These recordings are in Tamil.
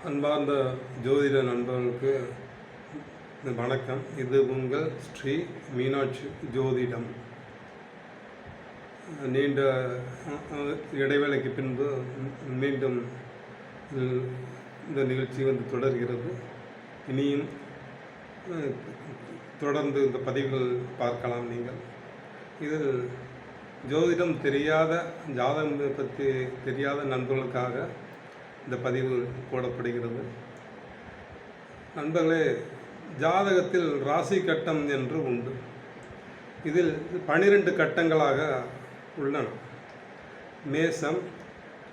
அன்பார்ந்த ஜோதிட நண்பர்களுக்கு வணக்கம். இது உங்கள் ஸ்ரீ மீனாட்சி ஜோதிடம். நீண்ட இடைவேளைக்கு பின்பு மீண்டும் இந்த நிகழ்ச்சி தொடர்கிறது. இனியும் தொடர்ந்து இந்த பதிவுகள் பார்க்கலாம். நீங்கள் இதில் ஜோதிடம் தெரியாத, ஜாதகம் பற்றி தெரியாத நண்பர்களுக்காக இந்த பதிவு போடப்படுகிறது. நண்பர்களே, ஜாதகத்தில் ராசி கட்டம் என்று உண்டு. இதில் 12 கட்டங்களாக உள்ளன. மேசம்,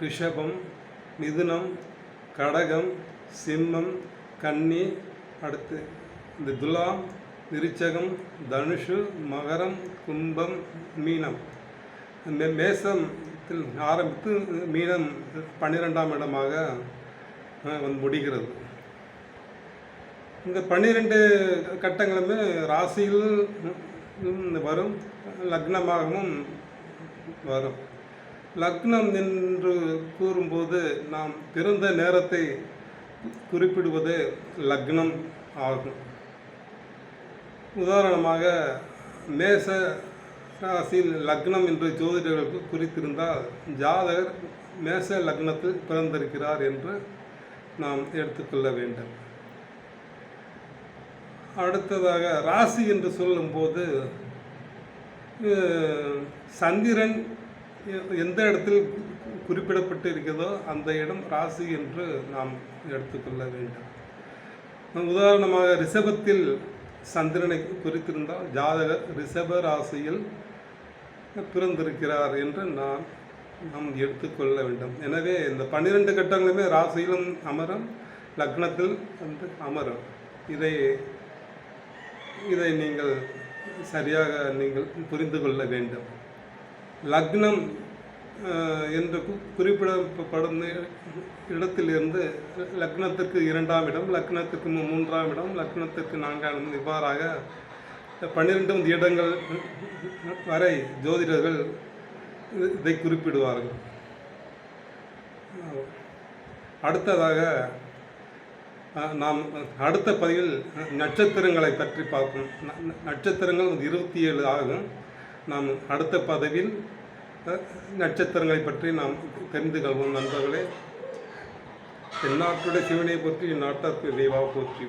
ரிஷபம், மிதுனம், கடகம், சிம்மம், கன்னி, அடுத்து இந்த துலாம், விருச்சகம், தனுஷு, மகரம், கும்பம், மீனம். மேசத்தில் ஆரம்பித்து மீனம் 12ஆம் இடமாக முடிகிறது. இந்த 12 கட்டங்களுமே ராசியில் வரும், லக்னமாகவும் வரும். லக்னம் என்று கூறும்போது நாம் பிறந்த நேரத்தை குறிப்பிடுவது லக்னம் ஆகும். உதாரணமாக மேச ராசியில் லக்னம் என்று ஜோதிடர்களுக்கு குறித்திருந்தால் ஜாதகர் மேச லக்னத்தில் பிறந்திருக்கிறார் என்று நாம் எடுத்துக்கொள்ள வேண்டும். அடுத்ததாக ராசி என்று சொல்லும்போது சந்திரன் எந்த இடத்தில் குறிப்பிடப்பட்டு இருக்கிறதோ அந்த இடம் ராசி என்று நாம் எடுத்துக்கொள்ள வேண்டும். உதாரணமாக ரிஷபத்தில் சந்திரனை குறித்திருந்தால் ஜாதகர் ரிஷப ராசியில் பிறந்திருக்கிறார் என்று நாம் எடுத்துக்கொள்ள வேண்டும். எனவே இந்த 12 கட்டங்களுமே ராசியிலும் அமரும், லக்னத்தில் அமரும். இதை நீங்கள் சரியாக புரிந்து கொள்ள வேண்டும். லக்னம் என்று குறிப்பிடப்படும் இடத்திலிருந்து லக்னத்திற்கு 2ஆம் இடம், லக்னத்திற்கு 3ஆம் இடம், லக்னத்திற்கு 4ஆம் இடம், இவ்வாறாக 12 இடங்கள் வரை ஜோதிடர்கள் இதை குறிப்பிடுவார்கள். அடுத்ததாக நாம் அடுத்த பதிவில் நட்சத்திரங்களை பற்றி பார்ப்போம். நட்சத்திரங்கள் 27 ஆகும். நாம் அடுத்த பதிவில் நட்சத்திரங்களை பற்றி நாம் தெரிந்து கொள்வோம். நண்பர்களே, தென்னாட்டுடைய சிவனை பற்றி இந்நாட்டாருக்கு இறைவா போற்றி.